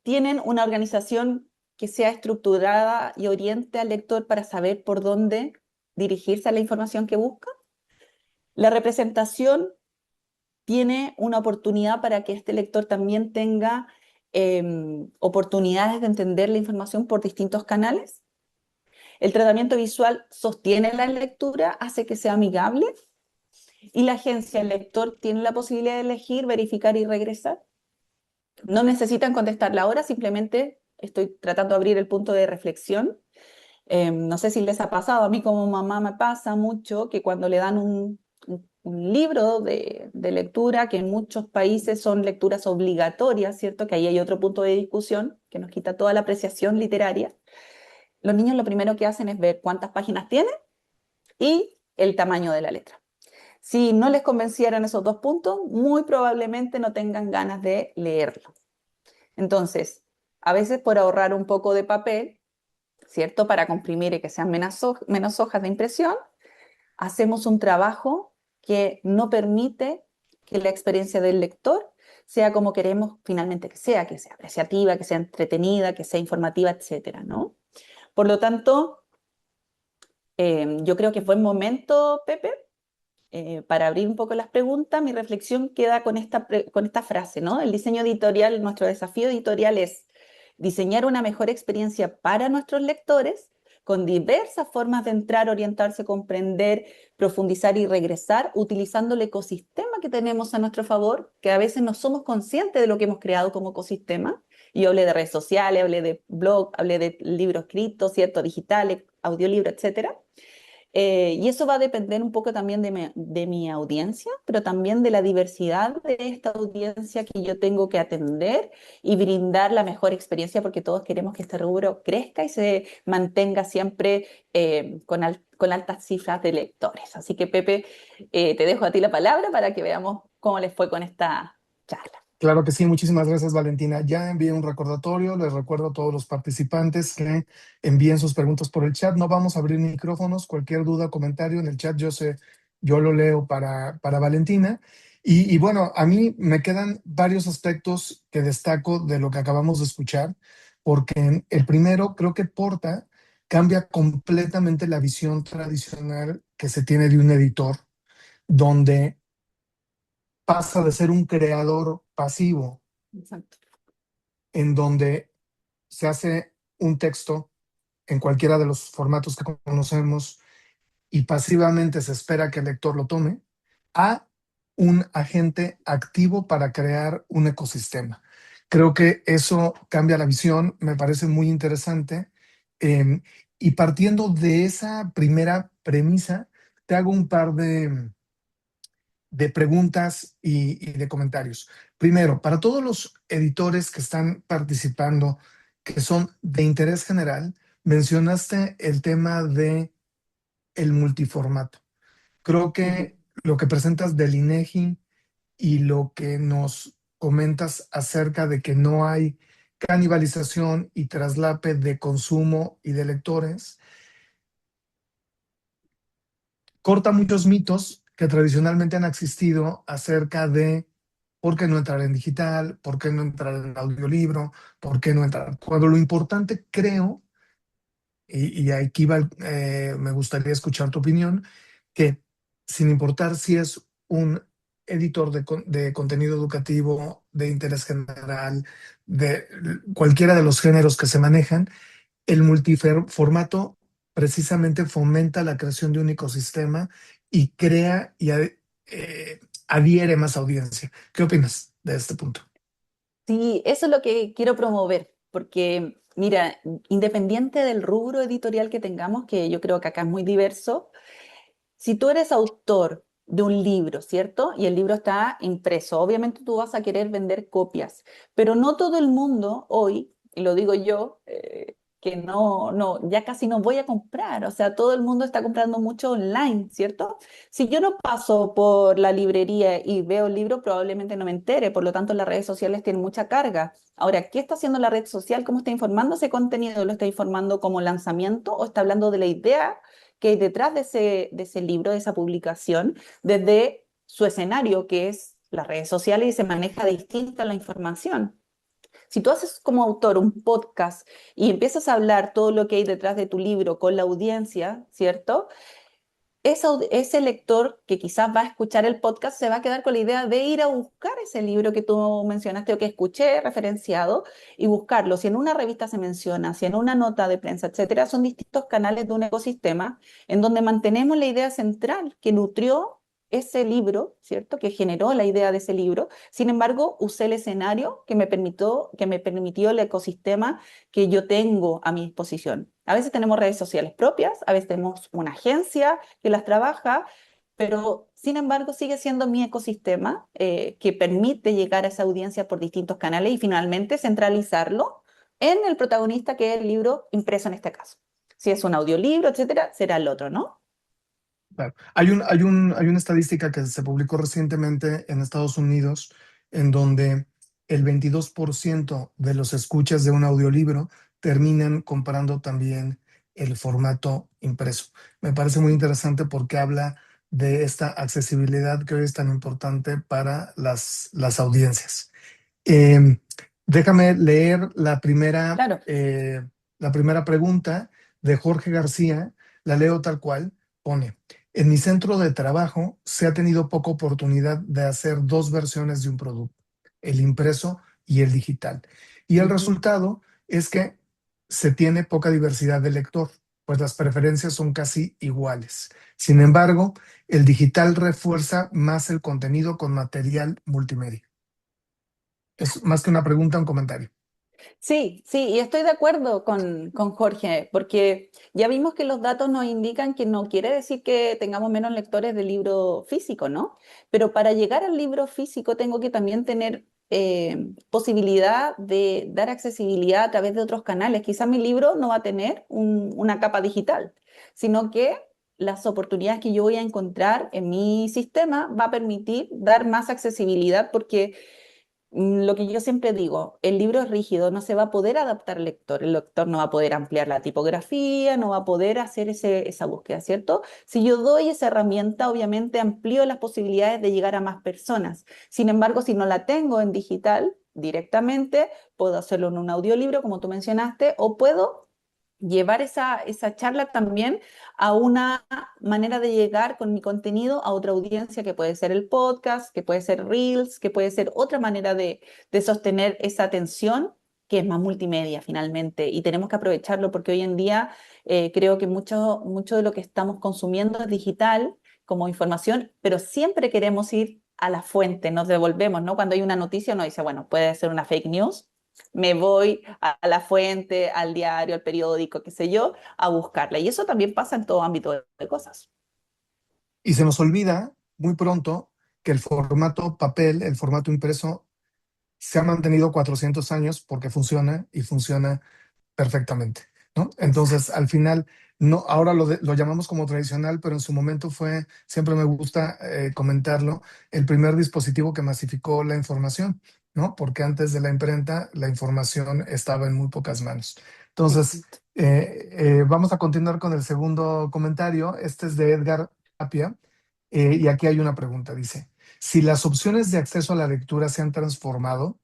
¿Tienen una organización que sea estructurada y oriente al lector para saber por dónde dirigirse a la información que busca? La representación tiene una oportunidad para que este lector también tenga oportunidades de entender la información por distintos canales. El tratamiento visual sostiene la lectura, hace que sea amigable. Y la agencia, el lector, tiene la posibilidad de elegir, verificar y regresar. No necesitan contestarla ahora, simplemente estoy tratando de abrir el punto de reflexión. No sé si les ha pasado, a mí como mamá me pasa mucho que cuando le dan un libro de lectura, que en muchos países son lecturas obligatorias, ¿cierto? Que ahí hay otro punto de discusión que nos quita toda la apreciación literaria. Los niños lo primero que hacen es ver cuántas páginas tiene y el tamaño de la letra. Si no les convencieran esos dos puntos, muy probablemente no tengan ganas de leerlo. Entonces, a veces por ahorrar un poco de papel, ¿cierto? Para comprimir y que sean menos hojas de impresión, hacemos un trabajo que no permite que la experiencia del lector sea como queremos finalmente que sea apreciativa, que sea entretenida, que sea informativa, etcétera, ¿no? Por lo tanto, yo creo que fue buen momento, Pepe, Para abrir un poco las preguntas, mi reflexión queda con esta frase, ¿no? El diseño editorial, nuestro desafío editorial es diseñar una mejor experiencia para nuestros lectores con diversas formas de entrar, orientarse, comprender, profundizar y regresar, utilizando el ecosistema que tenemos a nuestro favor, que a veces no somos conscientes de lo que hemos creado como ecosistema. Y yo hablé de redes sociales, hablé de blog, hablé de libros escritos, ¿cierto? Digitales, audiolibros, etcétera. Y eso va a depender un poco también de mi audiencia, pero también de la diversidad de esta audiencia que yo tengo que atender y brindar la mejor experiencia, porque todos queremos que este rubro crezca y se mantenga siempre con altas cifras de lectores. Así que, Pepe, te dejo a ti la palabra para que veamos cómo les fue con esta charla. Claro que sí, muchísimas gracias, Valentina. Ya envié un recordatorio, les recuerdo a todos los participantes que envíen sus preguntas por el chat. No vamos a abrir micrófonos, cualquier duda, comentario en el chat, yo lo leo para Valentina. Y bueno, a mí me quedan varios aspectos que destaco de lo que acabamos de escuchar, porque el primero, creo que Porta cambia completamente la visión tradicional que se tiene de un editor, donde pasa de ser un creador pasivo Exacto. en donde se hace un texto en cualquiera de los formatos que conocemos y pasivamente se espera que el lector lo tome, a un agente activo para crear un ecosistema. Creo que eso cambia la visión, me parece muy interesante. eh, y partiendo de esa primera premisa, te hago un par de preguntas y de comentarios. Primero, para todos los editores que están participando, que son de interés general, mencionaste el tema de el multiformato. Creo Ujú. que lo que presentas del INEGI y lo que nos comentas acerca de que no hay canibalización y traslape de consumo y de lectores, corta muchos mitos que tradicionalmente han existido acerca de por qué no entrar en digital, por qué no entrar en audiolibro, por qué no entrar. Cuando lo importante creo, y aquí me gustaría escuchar tu opinión, que sin importar si es un editor de contenido educativo, de interés general, de cualquiera de los géneros que se manejan, el multiformato precisamente fomenta la creación de un ecosistema y crea y adhiere más audiencia. ¿Qué opinas de este punto? Sí, eso es lo que quiero promover, porque mira, independiente del rubro editorial que tengamos, que yo creo que acá es muy diverso, si tú eres autor de un libro, ¿cierto? Y el libro está impreso, obviamente tú vas a querer vender copias, pero no todo el mundo hoy, y lo digo yo, que ya casi no voy a comprar, o sea, todo el mundo está comprando mucho online, ¿cierto? Si yo no paso por la librería y veo el libro, probablemente no me entere, por lo tanto las redes sociales tienen mucha carga. Ahora, ¿qué está haciendo la red social? ¿Cómo está informando ese contenido? ¿Lo está informando como lanzamiento o está hablando de la idea que hay detrás de ese libro, de esa publicación, desde su escenario, que es las redes sociales, y se maneja distinta la información? Si tú haces como autor un podcast y empiezas a hablar todo lo que hay detrás de tu libro con la audiencia, ¿cierto? Ese lector que quizás va a escuchar el podcast se va a quedar con la idea de ir a buscar ese libro que tú mencionaste o que escuché referenciado y buscarlo. Si en una revista se menciona, si en una nota de prensa, etcétera, son distintos canales de un ecosistema en donde mantenemos la idea central que nutrió ese libro, ¿cierto? Que generó la idea de ese libro. Sin embargo, usé el escenario que me permitió el ecosistema que yo tengo a mi disposición. A veces tenemos redes sociales propias, a veces tenemos una agencia que las trabaja, pero sin embargo sigue siendo mi ecosistema que permite llegar a esa audiencia por distintos canales y finalmente centralizarlo en el protagonista que es el libro impreso en este caso. Si es un audiolibro, etcétera, será el otro, ¿no? Claro. Hay una estadística que se publicó recientemente en Estados Unidos en donde el 22% de los escuchas de un audiolibro terminan comprando también el formato impreso. Me parece muy interesante porque habla de esta accesibilidad que hoy es tan importante para las audiencias. Eh, Déjame leer Claro. la primera pregunta de Jorge García, la leo tal cual, pone. En mi centro de trabajo se ha tenido poca oportunidad de hacer dos versiones de un producto, el impreso y el digital. Y el Ujú. resultado es que se tiene poca diversidad de lector, pues las preferencias son casi iguales. Sin embargo, el digital refuerza más el contenido con material multimedia. Es más que una pregunta, un comentario. Sí, sí, y estoy de acuerdo con Jorge, porque ya vimos que los datos nos indican que no quiere decir que tengamos menos lectores de libro físico, ¿no? Pero para llegar al libro físico tengo que también tener posibilidad de dar accesibilidad a través de otros canales. Quizás mi libro no va a tener una capa digital, sino que las oportunidades que yo voy a encontrar en mi sistema va a permitir dar más accesibilidad porque lo que yo siempre digo, el libro es rígido, no se va a poder adaptar al lector, el lector no va a poder ampliar la tipografía, no va a poder hacer esa búsqueda, ¿cierto? Si yo doy esa herramienta, obviamente amplío las posibilidades de llegar a más personas. Sin embargo, si no la tengo en digital directamente, puedo hacerlo en un audiolibro, como tú mencionaste, o puedo llevar esa charla también a una manera de llegar con mi contenido a otra audiencia que puede ser el podcast, que puede ser Reels, que puede ser otra manera de sostener esa atención que es más multimedia finalmente y tenemos que aprovecharlo porque hoy en día creo que mucho de lo que estamos consumiendo es digital como información, pero siempre queremos ir a la fuente, nos devolvemos, ¿no? Cuando hay una noticia uno dice, bueno, puede ser una fake news, me voy a la fuente, al diario, al periódico, qué sé yo, a buscarla. Y eso también pasa en todo ámbito de cosas. Y se nos olvida muy pronto que el formato papel, el formato impreso, se ha mantenido 400 años porque funciona y funciona perfectamente, ¿no? Exacto. Entonces, al final, no, ahora lo llamamos como tradicional, pero en su momento fue, siempre me gusta comentarlo, el primer dispositivo que masificó la información, ¿no? Porque antes de la imprenta, la información estaba en muy pocas manos. Entonces, Exacto. vamos a continuar con el segundo comentario. Este es de Edgar Tapia, y aquí hay una pregunta, dice, si las opciones de acceso a la lectura se han transformado,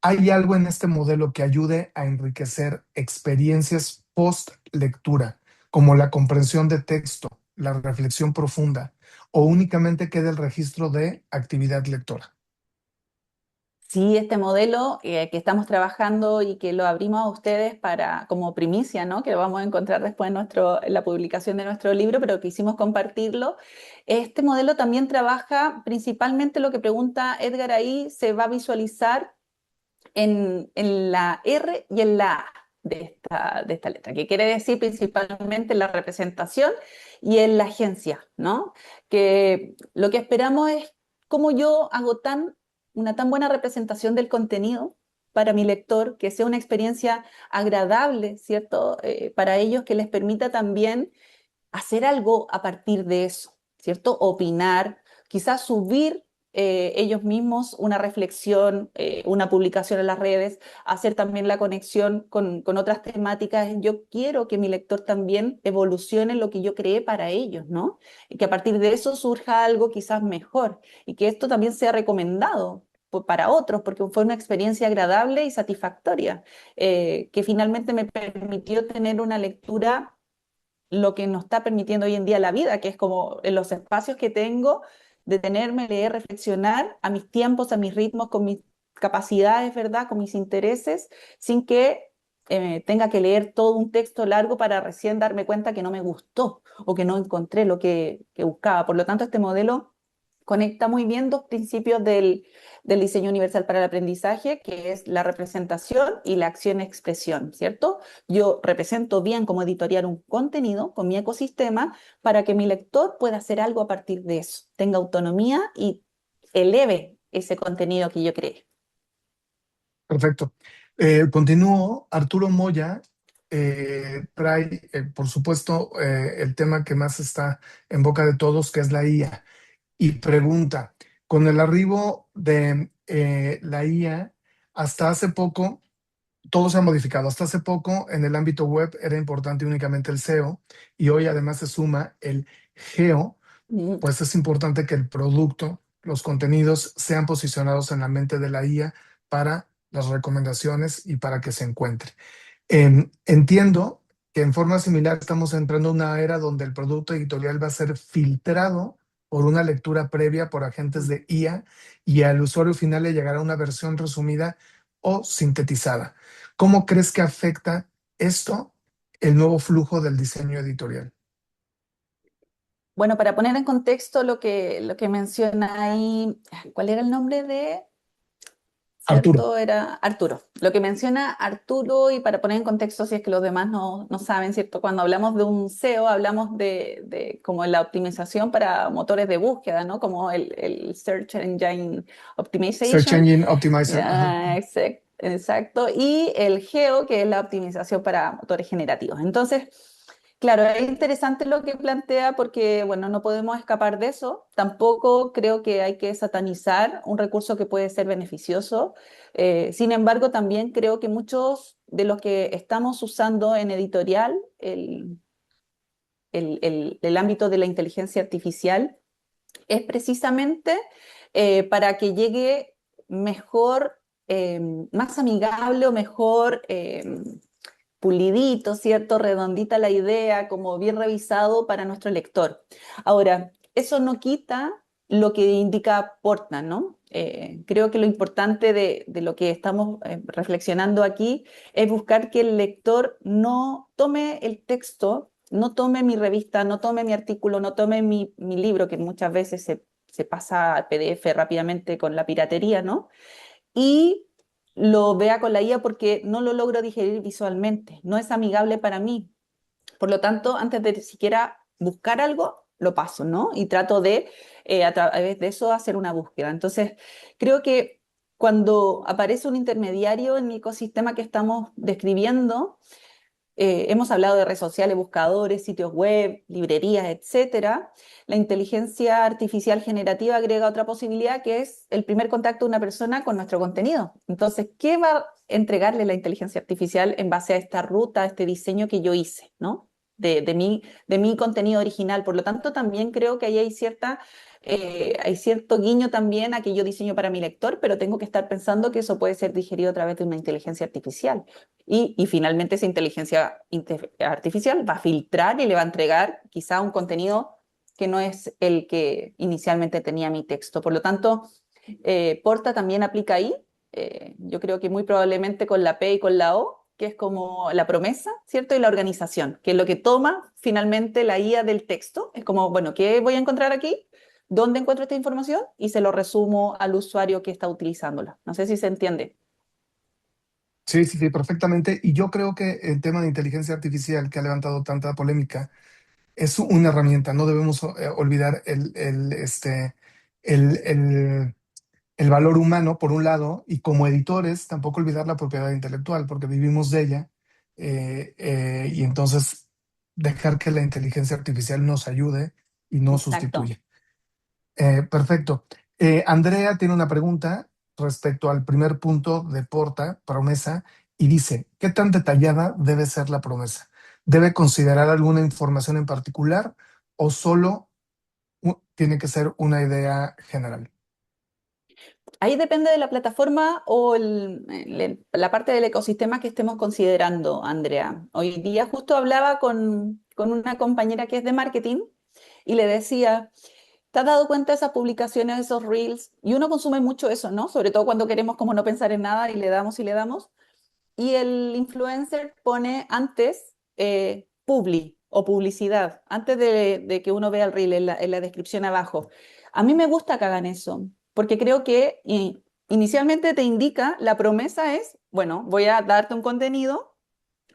¿hay algo en este modelo que ayude a enriquecer experiencias post lectura, como la comprensión de texto, la reflexión profunda, o únicamente queda el registro de actividad lectora? Sí, este modelo que estamos trabajando y que lo abrimos a ustedes para, como primicia, ¿no? Que lo vamos a encontrar después en la publicación de nuestro libro, pero quisimos compartirlo. Este modelo también trabaja principalmente lo que pregunta Edgar ahí, se va a visualizar en la R y en la A de esta letra, que quiere decir principalmente la representación y en la agencia, ¿no? Que lo que esperamos es cómo yo hago una tan buena representación del contenido para mi lector, que sea una experiencia agradable, ¿cierto? Para ellos, que les permita también hacer algo a partir de eso, ¿cierto? Opinar, quizás subir ellos mismos una reflexión, una publicación en las redes, hacer también la conexión con otras temáticas. Yo quiero que mi lector también evolucione lo que yo creé para ellos, ¿no? Y que a partir de eso surja algo quizás mejor y que esto también sea recomendado para otros, porque fue una experiencia agradable y satisfactoria, que finalmente me permitió tener una lectura lo que nos está permitiendo hoy en día la vida, que es como en los espacios que tengo, detenerme, leer, reflexionar a mis tiempos, a mis ritmos, con mis capacidades, ¿verdad? Con mis intereses, sin que tenga que leer todo un texto largo para recién darme cuenta que no me gustó o que no encontré lo que buscaba. Por lo tanto, este modelo conecta muy bien dos principios del diseño universal para el aprendizaje, que es la representación y la acción-expresión, ¿cierto? Yo represento bien como editorial un contenido con mi ecosistema para que mi lector pueda hacer algo a partir de eso, tenga autonomía y eleve ese contenido que yo creé. Perfecto. Continúo. Arturo Moya trae, por supuesto, el tema que más está en boca de todos, que es la IA. Y pregunta, con el arribo de la IA, hasta hace poco, todo se ha modificado. Hasta hace poco, en el ámbito web era importante únicamente el SEO y hoy además se suma el GEO, Mm. pues es importante que el producto, los contenidos sean posicionados en la mente de la IA para las recomendaciones y para que se encuentre. Entiendo que en forma similar estamos entrando a una era donde el producto editorial va a ser filtrado por una lectura previa por agentes de IA y al usuario final le llegará una versión resumida o sintetizada. ¿Cómo crees que afecta esto el nuevo flujo del diseño editorial? Bueno, para poner en contexto lo que menciona ahí, ¿cuál era el nombre de? Arturo. ¿Cierto? Era Arturo. Lo que menciona Arturo, y para poner en contexto, si es que los demás no saben, ¿cierto? Cuando hablamos de un SEO, hablamos de como la optimización para motores de búsqueda, ¿no? Como el Search Engine Search Optimization. Engine Optimizer. Ajá. Ah, exacto. Y el GEO, que es la optimización para motores generativos. Entonces, claro, es interesante lo que plantea porque, bueno, no podemos escapar de eso. Tampoco creo que hay que satanizar un recurso que puede ser beneficioso. Sin embargo, también creo que muchos de los que estamos usando en editorial el ámbito de la inteligencia artificial es precisamente para que llegue mejor, más amigable o mejor pulidito, ¿cierto? Redondita la idea, como bien revisado para nuestro lector. Ahora, eso no quita lo que indica Portman, ¿no? Creo que lo importante de lo que estamos reflexionando aquí es buscar que el lector no tome el texto, no tome mi revista, no tome mi artículo, no tome mi libro, que muchas veces se pasa a PDF rápidamente con la piratería, ¿no? Y lo vea con la IA porque no lo logro digerir visualmente, no es amigable para mí. Por lo tanto, antes de siquiera buscar algo, lo paso, ¿no? Y trato de, a través de eso, hacer una búsqueda. Entonces, creo que cuando aparece un intermediario en mi ecosistema que estamos describiendo, hemos hablado de redes sociales, buscadores, sitios web, librerías, etcétera. La inteligencia artificial generativa agrega otra posibilidad que es el primer contacto de una persona con nuestro contenido. Entonces, ¿qué va a entregarle la inteligencia artificial en base a esta ruta, a este diseño que yo hice, ¿no? De mi contenido original. Por lo tanto, también creo que ahí hay cierto guiño también a que yo diseño para mi lector, pero tengo que estar pensando que eso puede ser digerido a través de una inteligencia artificial. Y finalmente esa inteligencia artificial va a filtrar y le va a entregar quizá un contenido que no es el que inicialmente tenía mi texto. Por lo tanto, Porta también aplica ahí. Yo creo que muy probablemente con la P y con la O, que es como la promesa, ¿cierto? Y la organización, que es lo que toma finalmente la IA del texto. Es como, bueno, ¿qué voy a encontrar aquí? ¿Dónde encuentro esta información? Y se lo resumo al usuario que está utilizándola. No sé si se entiende. Sí, sí, sí, perfectamente. Y yo creo que el tema de inteligencia artificial que ha levantado tanta polémica es una herramienta. No debemos olvidar el, el- el valor humano, por un lado, y como editores, tampoco olvidar la propiedad intelectual, porque vivimos de ella. Y entonces dejar que la inteligencia artificial nos ayude y no Exacto. sustituya. Perfecto. Andrea tiene una pregunta respecto al primer punto de Porta, promesa, y dice, ¿qué tan detallada debe ser la promesa? ¿Debe considerar alguna información en particular o solo tiene que ser una idea general? Ahí depende de la plataforma o la parte del ecosistema que estemos considerando, Andrea. Hoy día justo hablaba con una compañera que es de marketing y le decía, ¿te has dado cuenta de esas publicaciones, de esos reels? Y uno consume mucho eso, ¿no? Sobre todo cuando queremos como no pensar en nada y le damos y le damos. Y el influencer pone antes publi o publicidad, antes de que uno vea el reel en la descripción abajo. A mí me gusta que hagan eso, porque creo que inicialmente te indica, la promesa es, bueno, voy a darte un contenido,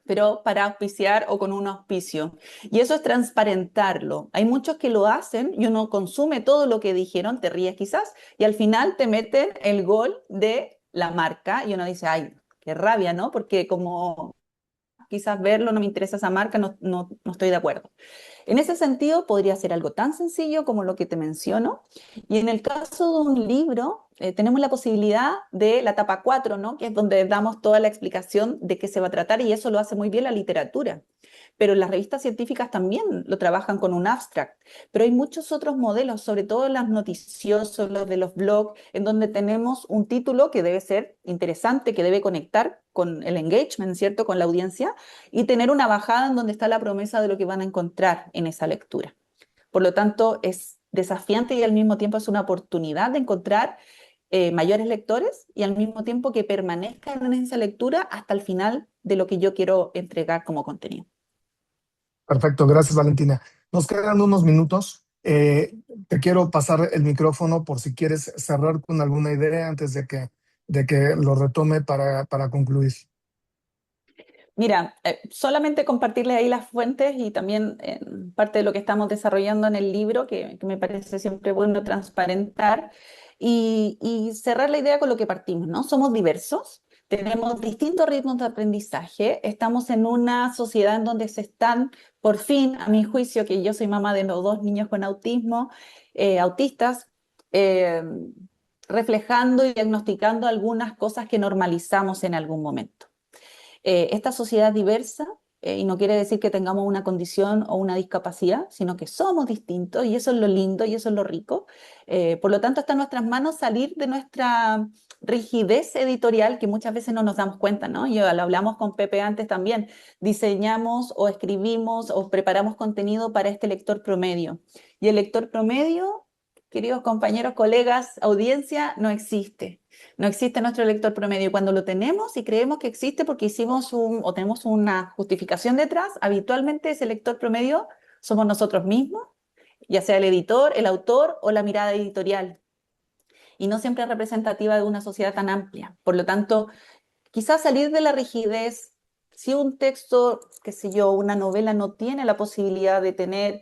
pero para auspiciar o con un auspicio. Y eso es transparentarlo. Hay muchos que lo hacen y uno consume todo lo que dijeron, te ríes quizás, y al final te meten el gol de la marca y uno dice, ay, qué rabia, ¿no? Porque como quizás verlo, no me interesa esa marca, no estoy de acuerdo. En ese sentido, podría ser algo tan sencillo como lo que te menciono. Y en el caso de un libro, tenemos la posibilidad de la etapa 4, ¿no? Que es donde damos toda la explicación de qué se va a tratar y eso lo hace muy bien la literatura. pero las revistas científicas también lo trabajan con un abstract. Pero hay muchos otros modelos, sobre todo las noticiosos, los de los blogs, en donde tenemos un título que debe ser interesante, que debe conectar con el engagement, ¿cierto? Con la audiencia, y tener una bajada en donde está la promesa de lo que van a encontrar en esa lectura. Por lo tanto, es desafiante y al mismo tiempo es una oportunidad de encontrar mayores lectores y al mismo tiempo que permanezcan en esa lectura hasta el final de lo que yo quiero entregar como contenido. Perfecto, gracias Valentina. Nos quedan unos minutos. Te quiero pasar el micrófono por si quieres cerrar con alguna idea antes de que lo retome para concluir. Mira, solamente compartirles ahí las fuentes y también parte de lo que estamos desarrollando en el libro, que me parece siempre bueno transparentar, y cerrar la idea con lo que partimos, ¿no? Somos diversos, tenemos distintos ritmos de aprendizaje, estamos en una sociedad en donde se están, por fin, a mi juicio, que yo soy mamá de los dos niños con autismo, autistas, eh, reflejando y diagnosticando algunas cosas que normalizamos en algún momento. Esta sociedad diversa, y no quiere decir que tengamos una condición o una discapacidad, sino que somos distintos y eso es lo lindo y eso es lo rico. Por lo tanto, está en nuestras manos salir de nuestra rigidez editorial que muchas veces no nos damos cuenta, ¿no? Y lo hablamos con Pepe antes también. Diseñamos o escribimos o preparamos contenido para este lector promedio. Y el lector promedio, queridos compañeros, colegas, audiencia, no existe. No existe nuestro lector promedio. Cuando lo tenemos y creemos que existe porque hicimos o tenemos una justificación detrás, habitualmente ese lector promedio somos nosotros mismos, ya sea el editor, el autor o la mirada editorial. Y no siempre es representativa de una sociedad tan amplia. Por lo tanto, quizás salir de la rigidez, si un texto, qué sé yo, una novela no tiene la posibilidad de tener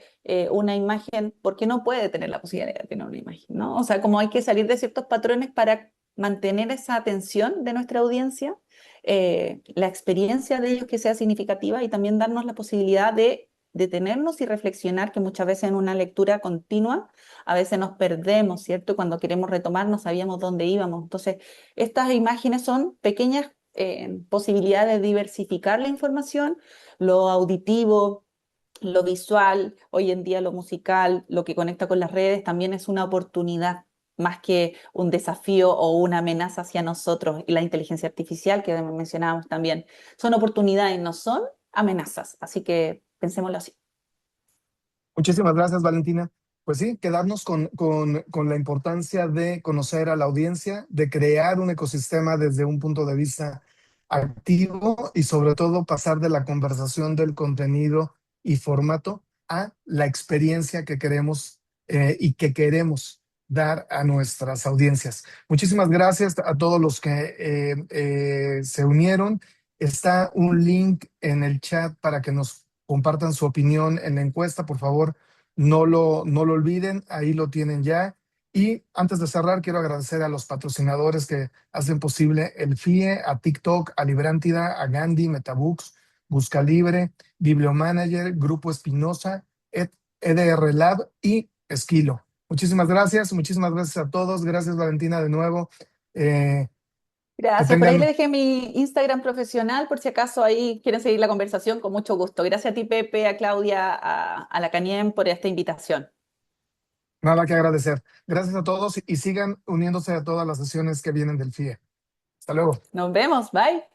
una imagen, ¿por qué no puede tener la posibilidad de tener una imagen? ¿No? O sea, como hay que salir de ciertos patrones para mantener esa atención de nuestra audiencia, la experiencia de ellos que sea significativa y también darnos la posibilidad de detenernos y reflexionar, que muchas veces en una lectura continua, a veces nos perdemos, ¿cierto? Cuando queremos retomar no sabíamos dónde íbamos. Entonces, estas imágenes son pequeñas posibilidades de diversificar la información, lo auditivo, lo visual, hoy en día lo musical, lo que conecta con las redes, también es una oportunidad más que un desafío o una amenaza hacia nosotros. Y la inteligencia artificial, que mencionábamos también, son oportunidades, no son amenazas. Así que pensémoslo así. Muchísimas gracias, Valentina. Pues sí, quedarnos con la importancia de conocer a la audiencia, de crear un ecosistema desde un punto de vista activo y sobre todo pasar de la conversación del contenido y formato a la experiencia que queremos y que queremos dar a nuestras audiencias. Muchísimas gracias a todos los que se unieron. Está un link en el chat para que nos compartan su opinión en la encuesta, por favor, no lo olviden, ahí lo tienen ya. Y antes de cerrar, quiero agradecer a los patrocinadores que hacen posible el FIE, a TikTok, a Librántida, a Gandhi, Metabooks, Buscalibre, Bibliomanager, Grupo Espinosa, EDR Lab y Esquilo. Muchísimas gracias a todos. Gracias, Valentina, de nuevo. Que Gracias. Por ahí le tengan dejé mi Instagram profesional, por si acaso ahí quieren seguir la conversación, con mucho gusto. Gracias a ti, Pepe, a Claudia, a la Caniem por esta invitación. nada que agradecer. Gracias a todos y sigan uniéndose a todas las sesiones que vienen del FIE. Hasta luego. Nos vemos. Bye.